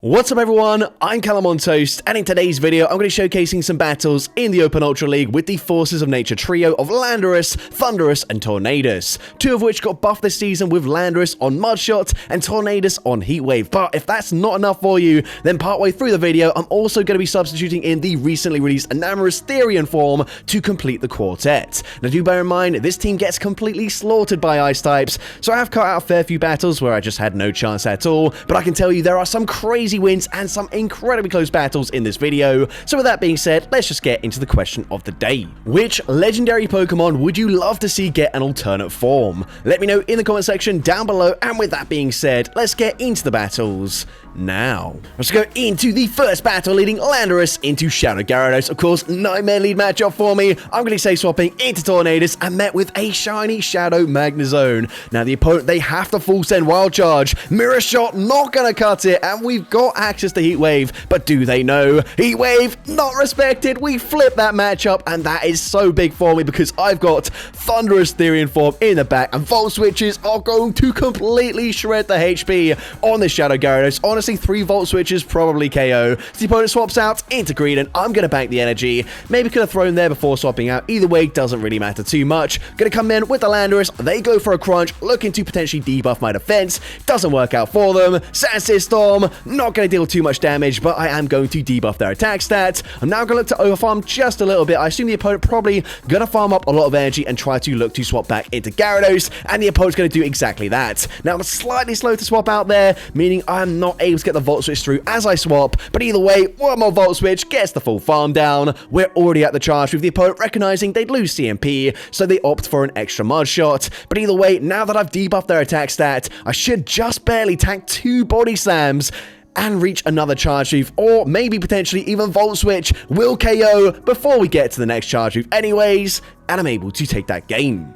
What's up everyone, I'm CallumOnToast, and in today's video I'm going to be showcasing some battles in the Open Ultra League with the Forces of Nature trio of Landorus, Thunderous and Tornadus, two of which got buffed this season with Landorus on Mudshot and Tornadus on Heatwave. But if that's not enough for you, then partway through the video I'm also going to be substituting in the recently released Enamorous Therian form to complete the quartet. Now do bear in mind, this team gets completely slaughtered by ice types, so I have cut out a fair few battles where I just had no chance at all, but I can tell you there are some crazy wins and some incredibly close battles in this video. So with that being said, let's just get into the question of the day. Which legendary Pokemon would you love to see get an alternate form? Let me know in the comment section down below, and with that being said, let's get into the battles now. Let's go into the first battle, leading Landorus into Shadow Gyarados. Of course, nightmare lead matchup for me. I'm going to say swapping into Tornadus and met with a shiny Shadow Magnezone. Now the opponent, they have to full send Wild Charge. Mirror Shot not going to cut it, and we've got access to Heatwave, but do they know? Heatwave not respected. We flip that matchup, and that is so big for me because I've got Thunderous Therian form in the back, and Volt Switches are going to completely shred the HP on this Shadow Gyarados. Honestly, 3 Volt Switches probably KO. So the opponent swaps out into Green, and I'm going to bank the energy. Maybe could have thrown there before swapping out. Either way, doesn't really matter too much. Going to come in with the Landorus. They go for a Crunch, looking to potentially debuff my defense. Doesn't work out for them. Sand Storm, not going to deal too much damage, but I am going to debuff their attack stats. I'm now going to look to overfarm just a little bit. I assume the opponent probably going to farm up a lot of energy and try to look to swap back into Gyarados, and the opponent's going to do exactly that. Now, I'm slightly slow to swap out there, meaning I'm not able to get the Volt Switch through as I swap, but either way, one more Volt Switch gets the full farm down. We're already at the charge with the opponent recognizing they'd lose CMP, so they opt for an extra Mud Shot. But either way, now that I've debuffed their attack stat, I should just barely tank 2 Body Slams and reach another charge move, or maybe potentially even Volt Switch will KO before we get to the next charge move anyways, and I'm able to take that game.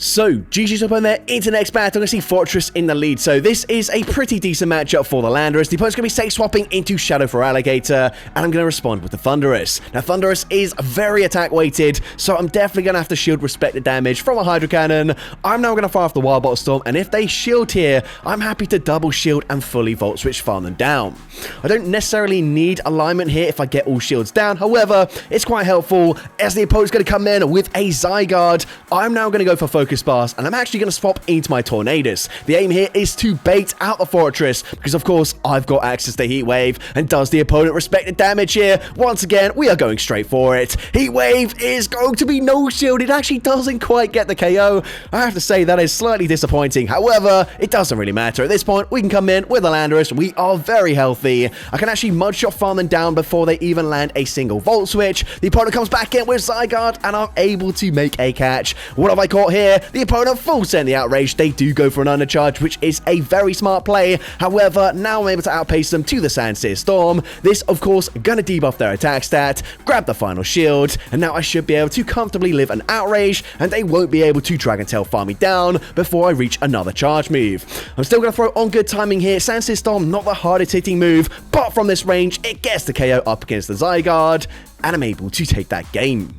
So, GG's up on there into the next battle. I'm going to see Fortress in the lead. So, this is a pretty decent matchup for the Landorus. The opponent's going to be safe swapping into Shadow for Alligator, and I'm going to respond with the Thunderous. Now, Thunderous is very attack weighted, so I'm definitely going to have to shield respected damage from a Hydro Cannon. I'm now going to fire off the Wild Bot Storm, and if they shield here, I'm happy to double shield and fully Volt Switch farm them down. I don't necessarily need alignment here if I get all shields down. However, it's quite helpful as the opponent's going to come in with a Zygarde. I'm now going to go for Focus Blast, and I'm actually going to swap into my Tornadus. The aim here is to bait out the Fortress because, of course, I've got access to Heatwave, and does the opponent respect the damage here? Once again, we are going straight for it. Heatwave is going to be no shield. It actually doesn't quite get the KO. I have to say that is slightly disappointing. However, it doesn't really matter. At this point, we can come in with a Landorus. We are very healthy. I can actually Mudshot farm them down before they even land a single Volt Switch. The opponent comes back in with Zygarde, and I'm able to make a catch. What have I caught here? The opponent full send the Outrage. They do go for an undercharge, which is a very smart play. However, now I'm able to outpace them to the Sandsear Storm. This, of course, gonna debuff their attack stat, grab the final shield, and now I should be able to comfortably live an Outrage, and they won't be able to Dragon Tail farm me down before I reach another charge move. I'm still gonna throw on good timing here. Sandsear Storm, not the hardest hitting move, but from this range, it gets the KO up against the Zygarde, and I'm able to take that game.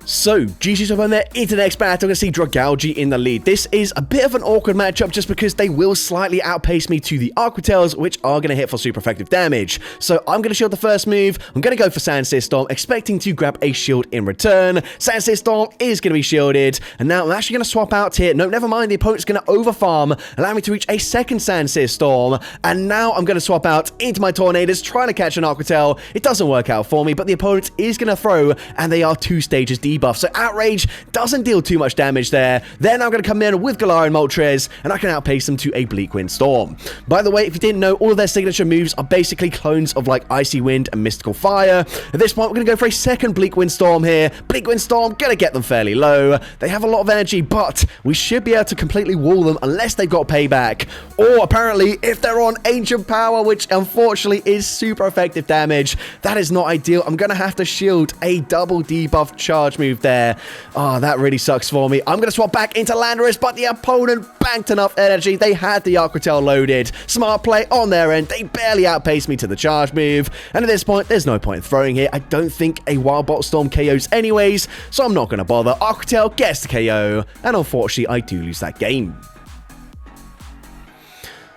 So, GG's up on there into the next battle. I'm going to see Dragalge in the lead. This is a bit of an awkward matchup just because they will slightly outpace me to the Aqua Tails, which are going to hit for super effective damage. So, I'm going to shield the first move. I'm going to go for Sandsear Storm, expecting to grab a shield in return. Sandsear Storm is going to be shielded, and now I'm actually going to swap out here. No, never mind. The opponent's going to overfarm, allow me to reach a second Sandsear Storm, and now I'm going to swap out into my Tornadus, trying to catch an Aqua Tail. It doesn't work out for me, but the opponent is going to throw, and they are 2 stages debuff. So Outrage doesn't deal too much damage there. Then I'm going to come in with Galarian Moltres, and I can outpace them to a Bleak Wind Storm. By the way, if you didn't know, all of their signature moves are basically clones of like Icy Wind and Mystical Fire. At this point, we're going to go for a second Bleak Wind Storm here. Bleak Wind Storm, going to get them fairly low. They have a lot of energy, but we should be able to completely wall them unless they've got payback. Or apparently, if they're on Ancient Power, which unfortunately is super effective damage, that is not ideal. I'm going to have to shield a double debuff charge move there. Oh, that really sucks for me. I'm going to swap back into Landorus, but the opponent banked enough energy. They had the Aqua Tail loaded. Smart play on their end. They barely outpaced me to the charge move. And at this point, there's no point in throwing here. I don't think a Wild Bot Storm KOs anyways, so I'm not going to bother. Aqua Tail gets the KO, and unfortunately, I do lose that game.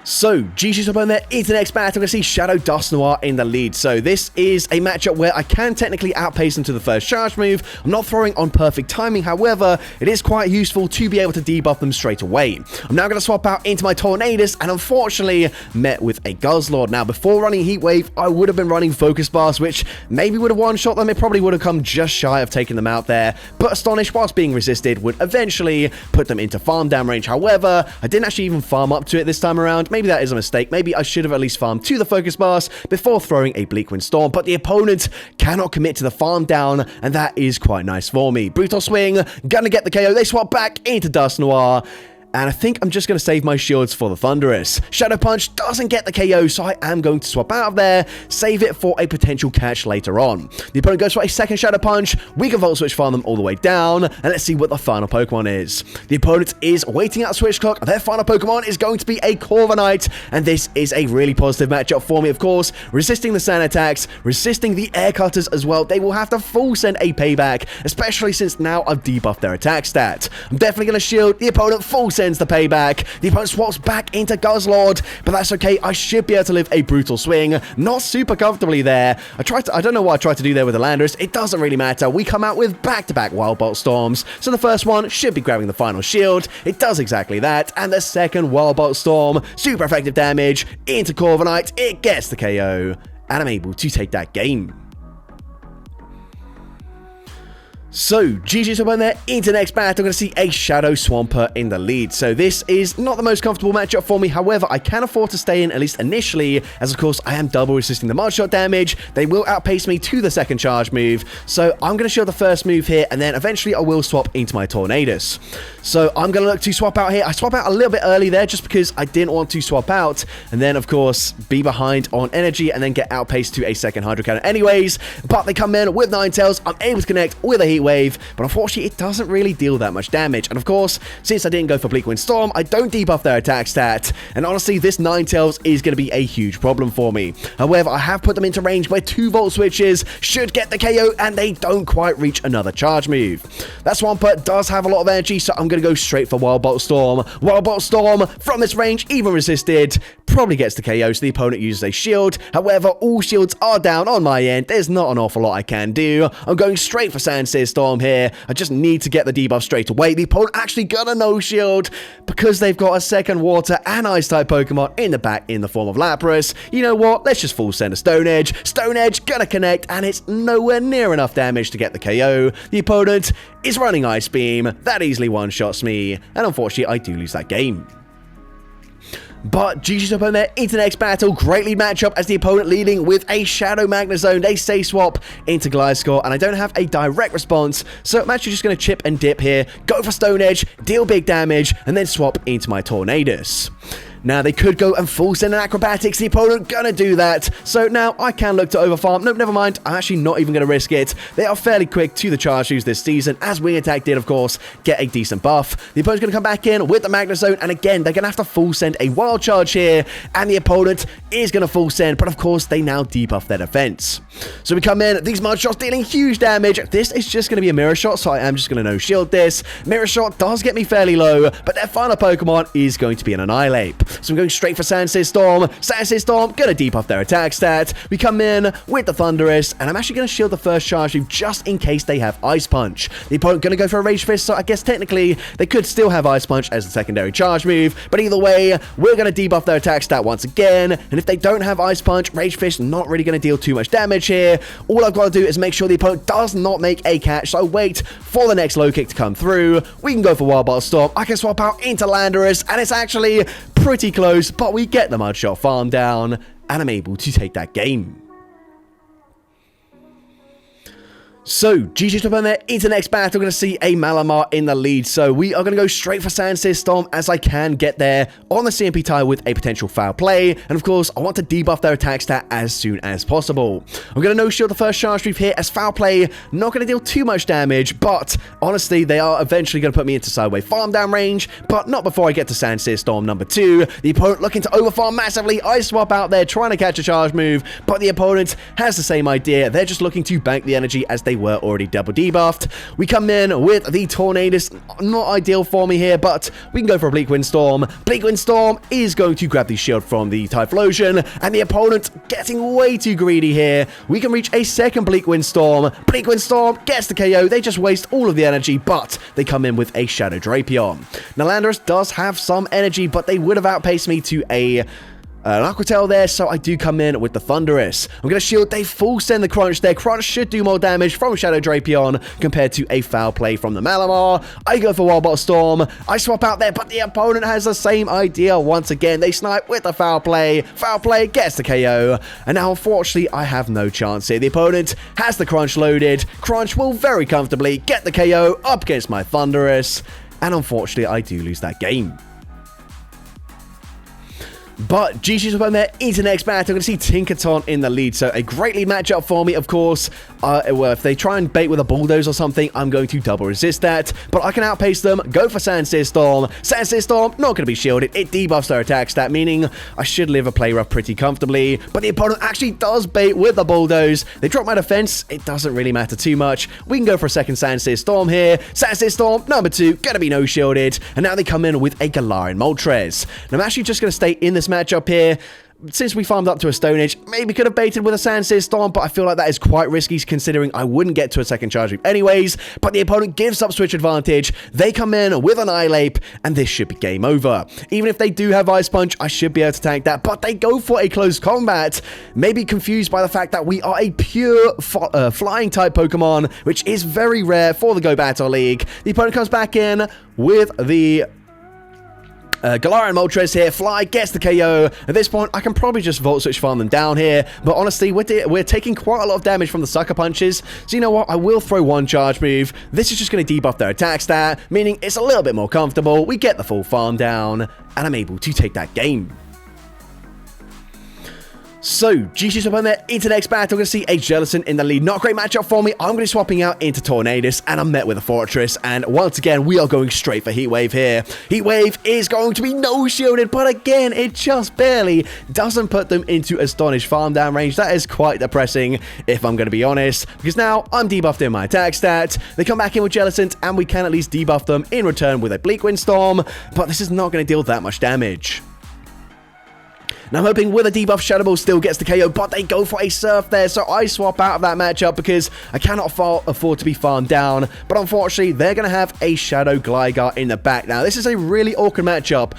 So, GG's up on there into the next battle. We're going to see Shadow Dust Noir in the lead. So, this is a matchup where I can technically outpace him to the first charge move. I'm not throwing on perfect timing, however, it is quite useful to be able to debuff them straight away. I'm now going to swap out into my Tornadus, and unfortunately, met with a Guzzlord. Now, before running Heat Wave, I would have been running Focus Blast, which maybe would have one-shot them. It probably would have come just shy of taking them out there. But Astonish, whilst being resisted, would eventually put them into farm down range. However, I didn't actually even farm up to it this time around. Maybe that is a mistake. Maybe I should have at least farmed to the Focus Blast before throwing a Bleakwind Storm, but the opponent cannot commit to the farm down, and that is quite nice for me. Brutal Swing, gonna get the KO. They swap back into Dust Noir. And I think I'm just going to save my shields for the Thunderous. Shadow Punch doesn't get the KO, so I am going to swap out of there, save it for a potential catch later on. The opponent goes for a second Shadow Punch. We can Volt Switch farm them all the way down, and let's see what the final Pokemon is. The opponent is waiting out the Switch Clock. Their final Pokemon is going to be a Corviknight, and this is a really positive matchup for me, of course. Resisting the Sand attacks, resisting the Air Cutters as well. They will have to full send a payback, especially since now I've debuffed their attack stat. I'm definitely going to shield. The opponent full sends the payback. The opponent swaps back into Guzzlord, but that's okay. I should be able to live a Brutal Swing. Not super comfortably there. I don't know what I tried to do there with the Landorus. It doesn't really matter. We come out with back-to-back Wild Bolt Storms. So the first one should be grabbing the final shield. It does exactly that. And the second Wild Bolt Storm, super effective damage into Corviknight. It gets the KO. And I'm able to take that game. So, GG's up on there, into the next battle, I'm going to see a Shadow Swampert in the lead. So this is not the most comfortable matchup for me, however, I can afford to stay in, at least initially, as of course I am double resisting the Mud Shot damage. They will outpace me to the second charge move, so I'm going to shield the first move here, and then eventually I will swap into my Tornadus. So I'm going to look to swap out here. I swap out a little bit early there, just because I didn't want to swap out, and then of course, be behind on energy, and then get outpaced to a second Hydro Cannon anyways, but they come in with Ninetales. I'm able to connect with a Heat Wave, but unfortunately it doesn't really deal that much damage. And of course, since I didn't go for Bleakwind Storm, I don't debuff their attack stat, and honestly this Ninetales is going to be a huge problem for me. However, I have put them into range where 2 Volt Switches should get the KO, and they don't quite reach another charge move. That Swampert does have a lot of energy, so I'm going to go straight for Wild Bolt Storm. Wild Bolt Storm from this range, even resisted, probably gets the KO, so the opponent uses a shield. However, all shields are down on my end. There's not an awful lot I can do. I'm going straight for Sandsear Storm here. I just need to get the debuff straight away. The opponent actually got a no shield because they've got a second Water and Ice type Pokemon in the back in the form of Lapras. You know what? Let's just full send a Stone Edge. Stone Edge gonna connect, and it's nowhere near enough damage to get the KO. The opponent is running Ice Beam. That easily one-shots me, and unfortunately I do lose that game. But GG's up on there into the next battle. Great lead matchup as the opponent leading with a Shadow Magnezone. They stay swap into Gliscor, and I don't have a direct response, so I'm actually just going to chip and dip here, go for Stone Edge, deal big damage, and then swap into my Tornadus. Now, they could go and full send an Acrobatics. The opponent gonna do that. So now I can look to overfarm. Nope, never mind. I'm actually not even gonna risk it. They are fairly quick to the charge moves this season, as Wing Attack did, of course, get a decent buff. The opponent's gonna come back in with the Magnezone, and again, they're gonna have to full send a Wild Charge here, and the opponent is gonna full send, but of course, they now debuff their defense. So we come in, these Mud Shots dealing huge damage. This is just gonna be a Mirror Shot, so I am just gonna no-shield this. Mirror Shot does get me fairly low, but their final Pokemon is going to be an Annihilate. So I'm going straight for Sandsear Storm. Sandsear Storm gonna debuff their attack stat. We come in with the Thunderous, and I'm actually gonna shield the first charge move just in case they have Ice Punch. The opponent gonna go for a Rage Fist, so I guess technically they could still have Ice Punch as the secondary charge move, but either way, we're gonna debuff their attack stat once again, and if they don't have Ice Punch, Rage Fist not really gonna deal too much damage here. All I've got to do is make sure the opponent does not make a catch, so I wait for the next low kick to come through. We can go for Wild Bolt Storm. I can swap out into Landorus, and it's actually pretty close, but we get the Mud Shot farm down, and I'm able to take that game. So, GG's up on there into the next battle. We're going to see a Malamar in the lead. So, we are going to go straight for Sandsear Storm as I can get there on the CMP tile with a potential foul play. And of course, I want to debuff their attack stat as soon as possible. I'm going to no-shield the first charge move here as foul play. Not going to deal too much damage, but honestly, they are eventually going to put me into sideway farm down range, but not before I get to Sandsear Storm number 2. The opponent looking to overfarm massively. I swap out there trying to catch a charge move, but the opponent has the same idea. They're just looking to bank the energy as they they were already double debuffed. We come in with the Tornadus. Not ideal for me here, but we can go for a Bleak Windstorm. Bleak Windstorm is going to grab the shield from the Typhlosion, and the opponent getting way too greedy here. We can reach a second Bleak Windstorm. Bleak Windstorm gets the KO. They just waste all of the energy, but they come in with a Shadow Drapion. Now, Landorus does have some energy, but they would have outpaced me to an Aqua Tail there, so I do come in with the Thunderous. I'm going to shield. They full send the Crunch there. Crunch should do more damage from Shadow Drapion compared to a foul play from the Malamar. I go for Wild Bottle Storm. I swap out there, but the opponent has the same idea once again. They snipe with the foul play. Foul play gets the KO. And now, unfortunately, I have no chance here. The opponent has the Crunch loaded. Crunch will very comfortably get the KO up against my Thunderous. And unfortunately, I do lose that game. But GG's up on there into the next battle. I'm going to see Tinkaton in the lead, so a great lead matchup for me, of course. Well, if they try and bait with a Bulldoze or something, I'm going to double resist that. But I can outpace them, go for Sandsear Storm. Sandsear Storm, not going to be shielded. It debuffs their attack stat, meaning I should live a play rough pretty comfortably. But the opponent actually does bait with the Bulldoze. They drop my defense. It doesn't really matter too much. We can go for a second Sandsear Storm here. Sandsear Storm, number 2, going to be no shielded. And now they come in with a Galarian Moltres. Now, I'm actually just going to stay in this matchup here. Since we farmed up to a Stone Age, maybe could have baited with a Sandsear Storm, but I feel like that is quite risky considering I wouldn't get to a second charge move anyways. But the opponent gives up switch advantage. They come in with an Annihilate, and this should be game over. Even if they do have Ice Punch, I should be able to tank that, but they go for a close combat. Maybe confused by the fact that we are a pure flying type Pokemon, which is very rare for the Go Battle League. The opponent comes back in with the Galarian Moltres here. Fly gets the KO. At this point, I can probably just Volt Switch farm them down here. But honestly, we're taking quite a lot of damage from the Sucker Punches. So you know what? I will throw one charge move. This is just going to debuff their attack stat, meaning it's a little bit more comfortable. We get the full farm down, and I'm able to take that game. So, GG's up on there into the next battle. We're going to see a Jellicent in the lead. Not a great matchup for me. I'm going to be swapping out into Tornadus, and I'm met with a Fortress. And once again, we are going straight for Heat Wave here. Heat Wave is going to be no shielded, but again, it just barely doesn't put them into Astonish farm down range. That is quite depressing, if I'm going to be honest, because now I'm debuffed in my attack stat. They come back in with Jellicent, and we can at least debuff them in return with a Bleak Windstorm, but this is not going to deal that much damage. Now, I'm hoping with a debuff, Shadow Ball still gets the KO, but they go for a Surf there, so I swap out of that matchup because I cannot afford to be farmed down. But unfortunately, they're going to have a Shadow Gligar in the back. Now, this is a really awkward matchup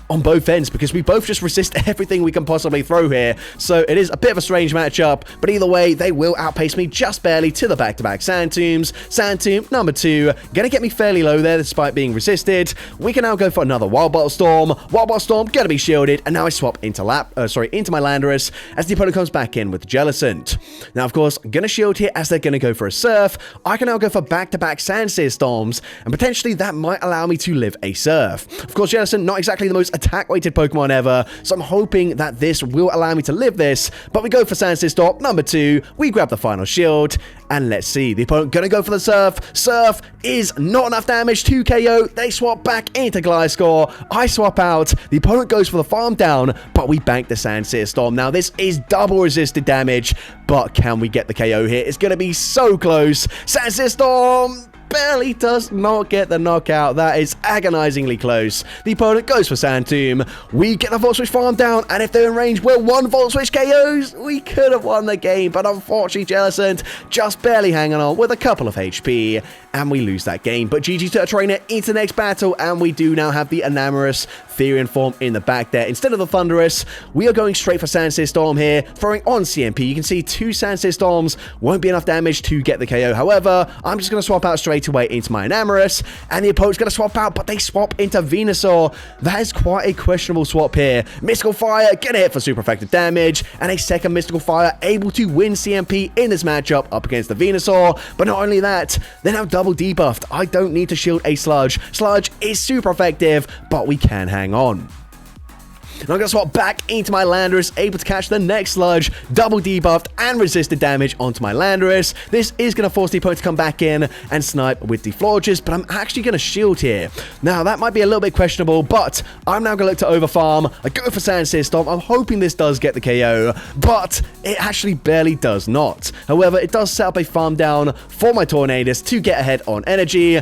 on both ends because we both just resist everything we can possibly throw here. So it is a bit of a strange matchup, but either way, they will outpace me just barely to the back-to-back Sand Tombs. Sand Tomb number 2, gonna get me fairly low there despite being resisted. We can now go for another Wild Bottle Storm. Wild Bottle Storm gonna be shielded, and now I swap into my Landorus as the opponent comes back in with the Jellicent. Now, of course, I'm gonna shield here as they're gonna go for a Surf. I can now go for back-to-back Sandsear Storms, and potentially that might allow me to live a Surf. Of course, Jellicent, not exactly the most attack-weighted Pokemon ever, so I'm hoping that this will allow me to live this, but we go for Sandsear Storm number 2, we grab the final shield, and let's see, the opponent gonna go for the Surf. Surf is not enough damage to KO, they swap back into Gliscor, I swap out, the opponent goes for the farm down, but we bank the Sandsear Storm. Now, this is double resisted damage, but can we get the KO here? It's gonna be so close. Sandsear Storm barely does not get the knockout. That is agonizingly close. The opponent goes for Sand Tomb. We get the Volt Switch farm down, and if they're in range, we're one Volt Switch KOs. We could have won the game, but unfortunately, Jellicent just barely hanging on with a couple of HP, and we lose that game. But GG to a trainer into the next battle, and we do now have the Enamorous Therian form in the back there. Instead of the Thunderous, we are going straight for Sandsear Storm here, throwing on CMP. You can see 2 Sandsear Storms won't be enough damage to get the KO. However, I'm just going to swap out straight away into my Enamorous, and the opponent's going to swap out, but they swap into Venusaur. That is quite a questionable swap here. Mystical Fire, get a hit for super effective damage, and a second Mystical Fire able to win CMP in this matchup up against the Venusaur. But not only that, they're now double debuffed. I don't need to shield a Sludge. Sludge is super effective, but we can hang on. And I'm going to swap back into my Landorus, able to catch the next Sludge, double debuffed and resisted damage onto my Landorus. This is going to force the opponent to come back in and snipe with the Florges, but I'm actually going to shield here. Now, that might be a little bit questionable, but I'm now going to look to overfarm. I go for Sandsear Storm. I'm hoping this does get the KO, but it actually barely does not. However, it does set up a farm down for my Tornadus to get ahead on energy.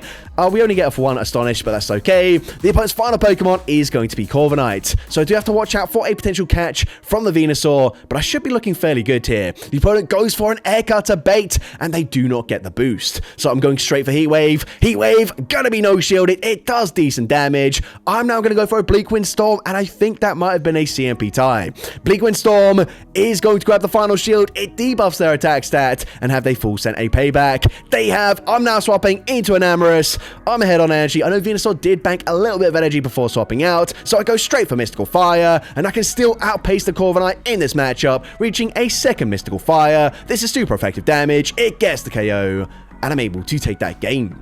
We only get off one Astonish, but that's okay. The opponent's final Pokemon is going to be Corviknight, so I do have to watch out for a potential catch from the Venusaur, but I should be looking fairly good here. The opponent goes for an Air Cutter bait, and they do not get the boost. So I'm going straight for Heat Wave. Heat Wave, gonna be no shielded. It does decent damage. I'm now gonna go for a Bleak Wind Storm, and I think that might have been a CMP tie. Bleak Wind Storm is going to grab the final shield. It debuffs their attack stat, and have they full sent a payback? They have. I'm now swapping into an Amorous. I'm ahead on energy. I know Venusaur did bank a little bit of energy before swapping out, so I go straight for Mystical Fire, and I can still outpace the Corviknight in this matchup, reaching a second Mystical Fire. This is super effective damage. It gets the KO, and I'm able to take that game.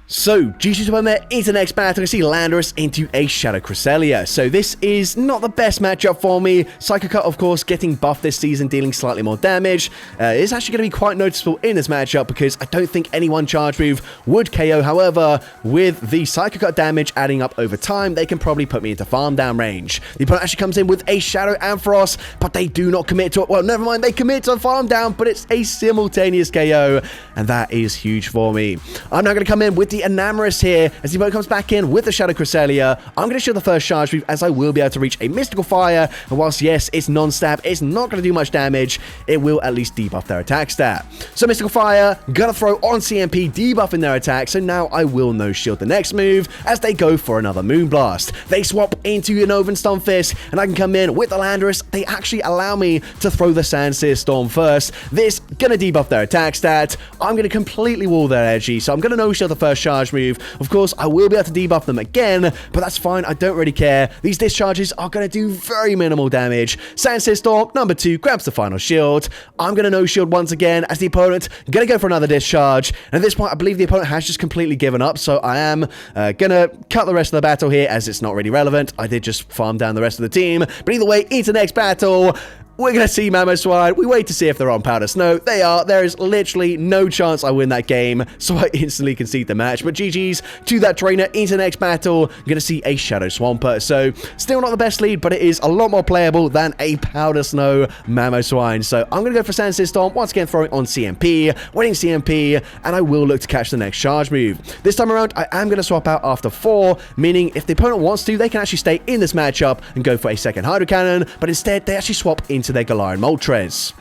So, GG to there into the next battle. I see Landorus into a Shadow Cresselia. So this is not the best matchup for me. Psycho Cut, of course, getting buffed this season, dealing slightly more damage. It's actually going to be quite noticeable in this matchup because I don't think any one charge move would KO. However, with the Psycho Cut damage adding up over time, they can probably put me into farm down range. The opponent actually comes in with a Shadow Ampharos, but they do not commit to it. Well, never mind, they commit to a farm down, but it's a simultaneous KO, and that is huge for me. I'm now going to come in with the Enamorous here as the opponent comes back in with the Shadow Cresselia. I'm going to shield the first charge move as I will be able to reach a Mystical Fire, and whilst yes, it's non-stab, it's not going to do much damage, it will at least debuff their attack stat. So Mystical Fire, gonna throw on CMP, debuffing their attack, so now I will no shield the next move as they go for another Moonblast. They swap into an Oven Stunfisk, and I can come in with the Landorus. They actually allow me to throw the Sandsear Storm first. This gonna debuff their attack stat. I'm gonna completely wall their energy, so I'm gonna no shield the first charge move. Of course, I will be able to debuff them again, but that's fine. I don't really care. These discharges are going to do very minimal damage. Sandsear Storm, number 2, grabs the final shield. I'm going to no shield once again as the opponent going to go for another discharge. And at this point, I believe the opponent has just completely given up, so I am going to cut the rest of the battle here as it's not really relevant. I did just farm down the rest of the team, but either way, into the next battle. We're going to see Mamoswine. We wait to see if they're on Powder Snow. They are. There is literally no chance I win that game, so I instantly concede the match. But GG's to that trainer. Into the next battle, I'm going to see a Shadow Swampert. So, still not the best lead, but it is a lot more playable than a Powder Snow Mamoswine. So, I'm going to go for Sandsear Storm, once again throwing on CMP, winning CMP, and I will look to catch the next charge move. This time around, I am going to swap out after 4, meaning if the opponent wants to, they can actually stay in this matchup and go for a second Hydro Cannon, but instead, they actually swap into their Galarian Moltres.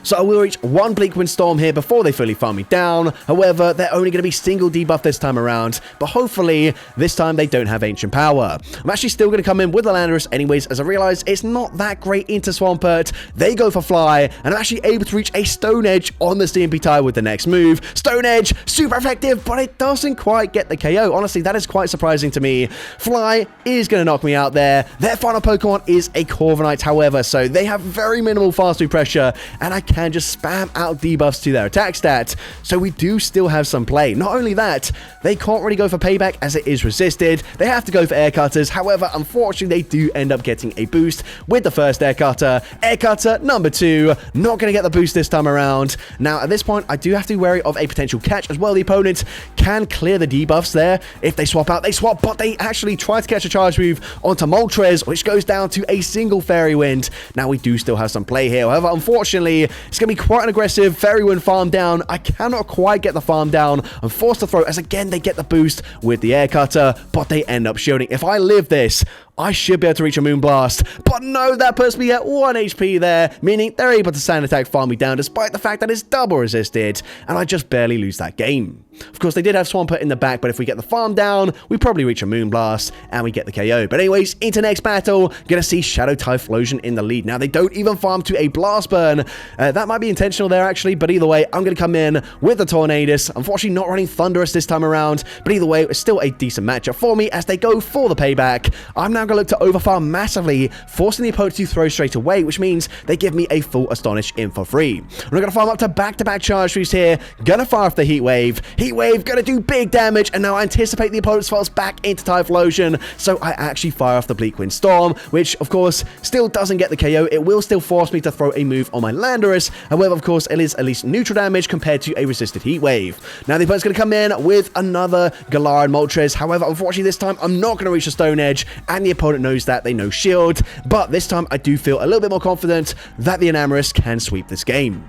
So I will reach one Bleak Wind Storm here before they fully farm me down. However, they're only going to be single debuff this time around, but hopefully this time they don't have Ancient Power. I'm actually still going to come in with the Landorus anyways, as I realize it's not that great into Swampert. They go for Fly, and I'm actually able to reach a Stone Edge on the CMP tie with the next move. Stone Edge, super effective, but it doesn't quite get the KO. Honestly, that is quite surprising to me. Fly is going to knock me out there. Their final Pokemon is a Corviknight, however, so they have very minimal fast move pressure, and I can just spam out debuffs to their attack stat, so we do still have some play. Not only that, they can't really go for payback as it is resisted. They have to go for air cutters. However, unfortunately, they do end up getting a boost with the first air cutter. Air cutter number 2, not going to get the boost this time around. Now, at this point, I do have to be wary of a potential catch as well. The opponent can clear the debuffs there. If they swap out, they swap, but they actually try to catch a charge move onto Moltres, which goes down to a single Fairy Wind. Now, we do still have some play here. However, unfortunately, it's going to be quite an aggressive Fairy Wind farm down. I cannot quite get the farm down. I'm forced to throw as again they get the boost with the air cutter, but they end up shielding. If I live this, I should be able to reach a Moonblast, but no, that puts me at 1 HP there, meaning they're able to sand attack farm me down despite the fact that it's double resisted, and I just barely lose that game. Of course, they did have Swampert in the back, but if we get the farm down, we probably reach a Moonblast, and we get the KO. But anyways, into next battle, gonna see Shadow Typhlosion in the lead. Now, they don't even farm to a Blast Burn. That might be intentional there, actually, but either way, I'm gonna come in with the Tornadus. Unfortunately, not running Thunderous this time around, but either way, it's still a decent matchup for me as they go for the payback. I'm now going to look to overfarm massively, forcing the opponent to throw straight away, which means they give me a full Astonish in for free. I'm going to farm up to back-to-back charge moves here, gonna fire off the Heat Wave, gonna do big damage, and now I anticipate the opponent's falls back into Typhlosion, so I actually fire off the Bleak Wind Storm, which of course still doesn't get the KO. It will still force me to throw a move on my Landorus, however of course it is at least neutral damage compared to a resisted Heat Wave. Now the opponent's going to come in with another Galar and Moltres, however unfortunately this time I'm not going to reach the Stone Edge, and the opponent knows that, they know shield, but this time I do feel a little bit more confident that the Enamorus can sweep this game.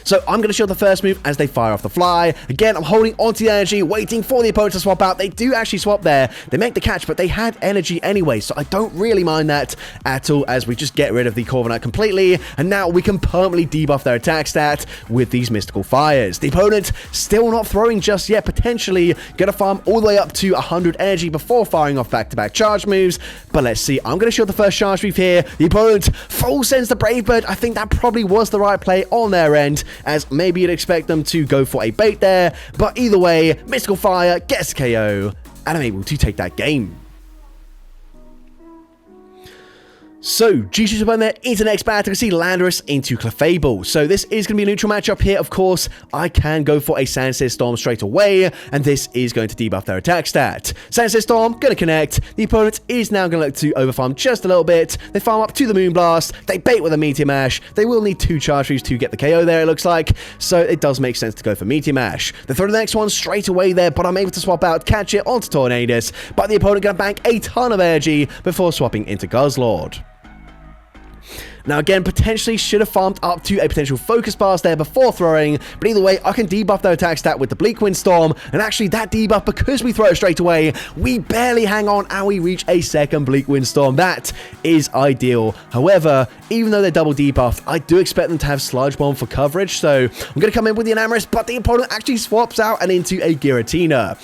So I'm going to shield the first move as they fire off the fly. Again, I'm holding onto the energy, waiting for the opponent to swap out. They do actually swap there. They make the catch, but they had energy anyway, so I don't really mind that at all, as we just get rid of the Corviknight completely, and now we can permanently debuff their attack stat with these mystical fires. The opponent still not throwing just yet, potentially going to farm all the way up to 100 energy before firing off back-to-back charge moves, but let's see. I'm going to shield the first charge move here. The opponent full sends the Brave Bird. I think that probably was the right play on their end, as maybe you'd expect them to go for a bait there, but either way, Mystical Fire gets KO, and I'm able to take that game. So, GG's up there into the next battle. I can see Landorus into Clefable. So this is going to be a neutral matchup here. Of course, I can go for a Sandsear Storm straight away, and this is going to debuff their attack stat. Sandsear Storm, going to connect. The opponent is now going to look to overfarm just a little bit. They farm up to the Moonblast. They bait with a Meteor Mash. They will need 2 charge moves to get the KO there, it looks like. So it does make sense to go for Meteor Mash. They throw the next one straight away there, but I'm able to swap out, catch it onto Tornadus. But the opponent going to bank a ton of energy before swapping into Guzzlord. Now again, potentially should have farmed up to a potential Focus Blast there before throwing, but either way, I can debuff their attack stat with the Bleak Wind Storm, and actually that debuff, because we throw it straight away, we barely hang on and we reach a second Bleak Wind Storm. That is ideal. However, even though they're double debuffed, I do expect them to have Sludge Bomb for coverage, so I'm going to come in with the Enamorus, but the opponent actually swaps out and into a Giratina.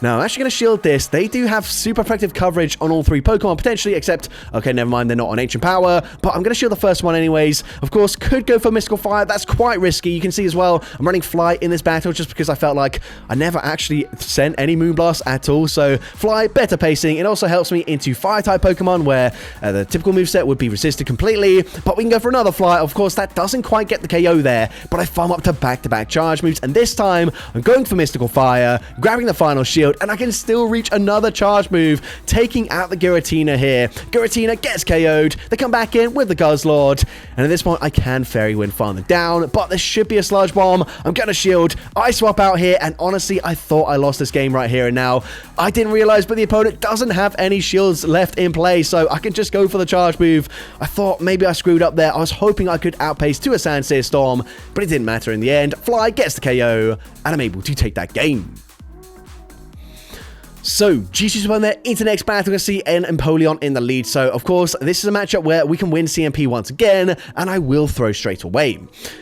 Now, I'm actually going to shield this. They do have super effective coverage on all 3 Pokemon, potentially, except, okay, never mind, they're not on Ancient Power, but I'm going to shield the first one anyways. Of course, could go for Mystical Fire. That's quite risky. You can see as well, I'm running Fly in this battle just because I felt like I never actually sent any Moonblast at all, so Fly, better pacing. It also helps me into Fire-type Pokemon, where the typical moveset would be resisted completely, but we can go for another Fly. Of course, that doesn't quite get the KO there, but I farm up to back-to-back charge moves, and this time, I'm going for Mystical Fire, grabbing the final shield, and I can still reach another charge move, taking out the Giratina here. Giratina gets KO'd. They come back in with the Guzzlord, and at this point, I can Fairy Wind farm them down, but there should be a Sludge Bomb. I'm gonna shield. I swap out here, and honestly, I thought I lost this game right here and now. I didn't realize, but the opponent doesn't have any shields left in play, so I can just go for the charge move. I thought maybe I screwed up there. I was hoping I could outpace to a Sandsear Storm, but it didn't matter in the end. Fly gets the KO, and I'm able to take that game. So, GG's won there into the next battle. We're going to see Empoleon in the lead. So, of course, this is a matchup where we can win CMP once again, and I will throw straight away.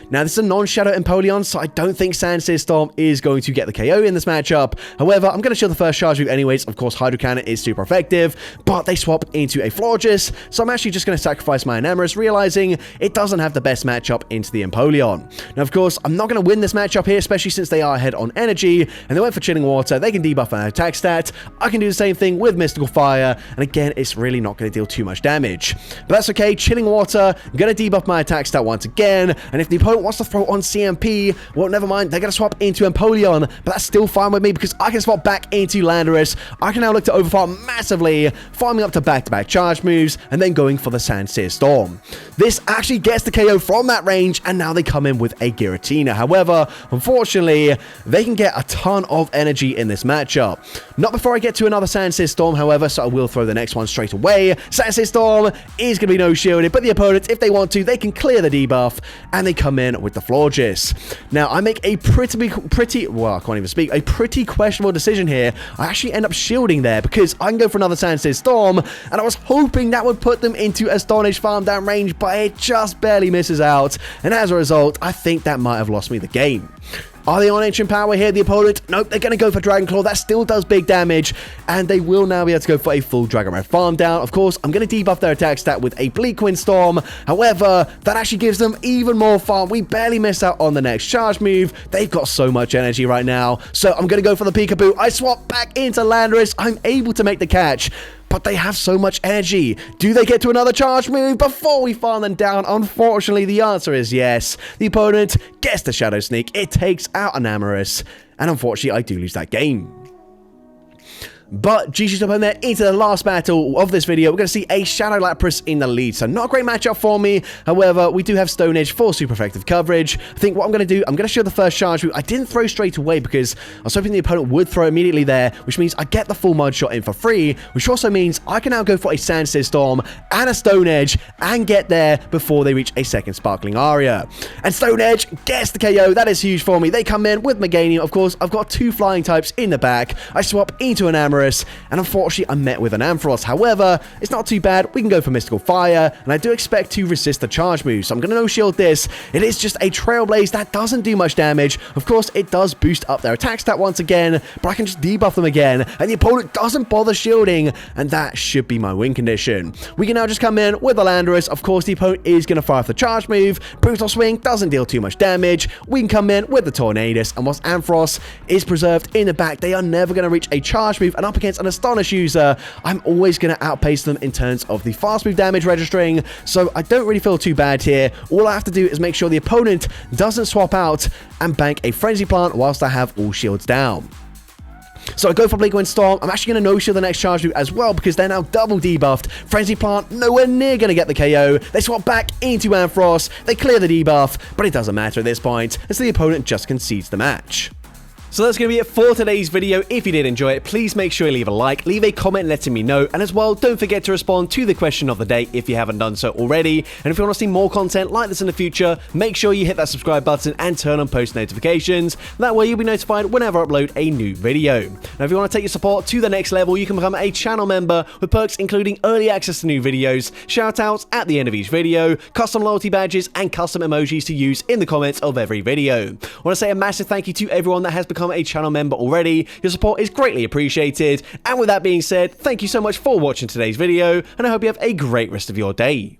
Now, this is a non-Shadow Empoleon, so I don't think Sandsear Storm is going to get the KO in this matchup. However, I'm going to shield the first charge move anyways. Of course, Hydro Cannon is super effective, but they swap into a Florges, so I'm actually just going to sacrifice my Enamorus, realizing it doesn't have the best matchup into the Empoleon. Now, of course, I'm not going to win this matchup here, especially since they are ahead on energy, and they went for Chilling Water. They can debuff an attack stat. I can do the same thing with Mystical Fire, and again, it's really not going to deal too much damage. But that's okay. Chilling Water, I'm going to debuff my attack stat once again, and if the opponent wants to throw on CMP, well, never mind, they're going to swap into Empoleon, but that's still fine with me because I can swap back into Landorus. I can now look to overfarm massively, farming up to back-to-back charge moves, and then going for the Sandsear Storm. This actually gets the KO from that range, and now they come in with a Giratina. However, unfortunately, they can get a ton of energy in this matchup. Not before I get to another Sandsear Storm, however, so I will throw the next one straight away. Sandsear Storm is going to be no shielded, but the opponents, if they want to, they can clear the debuff, and they come in with the Florges. Now, I make a pretty questionable decision here. I actually end up shielding there because I can go for another Sandsear Storm, and I was hoping that would put them into Astonish farm down range, but it just barely misses out, and as a result, I think that might have lost me the game. Are they on Ancient Power here, the opponent? Nope, they're going to go for Dragon Claw. That still does big damage, and they will now be able to go for a full Dragon Red farm down. Of course, I'm going to debuff their attack stat with a Bleak Wind Storm. However, that actually gives them even more farm. We barely miss out on the next charge move. They've got so much energy right now, so I'm going to go for the Peekaboo. I swap back into Landorus. I'm able to make the catch, but they have so much energy. Do they get to another charge move before we farm them down? Unfortunately, the answer is yes. The opponent gets the Shadow Sneak. It takes out Enamorus, and unfortunately, I do lose that game. But GG's up in there into the last battle of this video. We're going to see a Shadow Lapras in the lead. So not a great matchup for me. However, we do have Stone Edge for super effective coverage. I think what I'm going to do, I'm going to show the first charge move. I didn't throw straight away because I was hoping the opponent would throw immediately there, which means I get the full Mud Shot in for free, which also means I can now go for a Sandstone Storm and a Stone Edge and get there before they reach a second Sparkling Aria. And Stone Edge gets the KO. That is huge for me. They come in with Meganium. Of course, I've got 2 flying types in the back. I swap into an Amorous, and unfortunately I'm met with an Ampharos. However, it's not too bad. We can go for Mystical Fire, and I do expect to resist the charge move, so I'm going to no-shield this. It is just a Trailblaze that doesn't do much damage. Of course, it does boost up their attack stat once again, but I can just debuff them again, and the opponent doesn't bother shielding, and that should be my win condition. We can now just come in with the Landorus. Of course, the opponent is going to fire off the charge move. Brutal Swing doesn't deal too much damage. We can come in with the Tornadus, and whilst Ampharos is preserved in the back, they are never going to reach a charge move, and up against an Astonish user, I'm always going to outpace them in terms of the fast move damage registering, so I don't really feel too bad here. All I have to do is make sure the opponent doesn't swap out and bank a Frenzy Plant whilst I have all shields down. So I go for Blink Wind Storm. I'm actually going to no-shield the next charge move as well because they're now double debuffed. Frenzy Plant nowhere near going to get the KO. They swap back into Ampharos. They clear the debuff, but it doesn't matter at this point as the opponent just concedes the match. So that's going to be it for today's video. If you did enjoy it, please make sure you leave a like, leave a comment letting me know, and as well, don't forget to respond to the question of the day if you haven't done so already. And if you want to see more content like this in the future, make sure you hit that subscribe button and turn on post notifications. That way you'll be notified whenever I upload a new video. Now, if you want to take your support to the next level, you can become a channel member with perks including early access to new videos, shoutouts at the end of each video, custom loyalty badges, and custom emojis to use in the comments of every video. I want to say a massive thank you to everyone that has become a channel member already. Your support is greatly appreciated. And with that being said, thank you so much for watching today's video, and I hope you have a great rest of your day.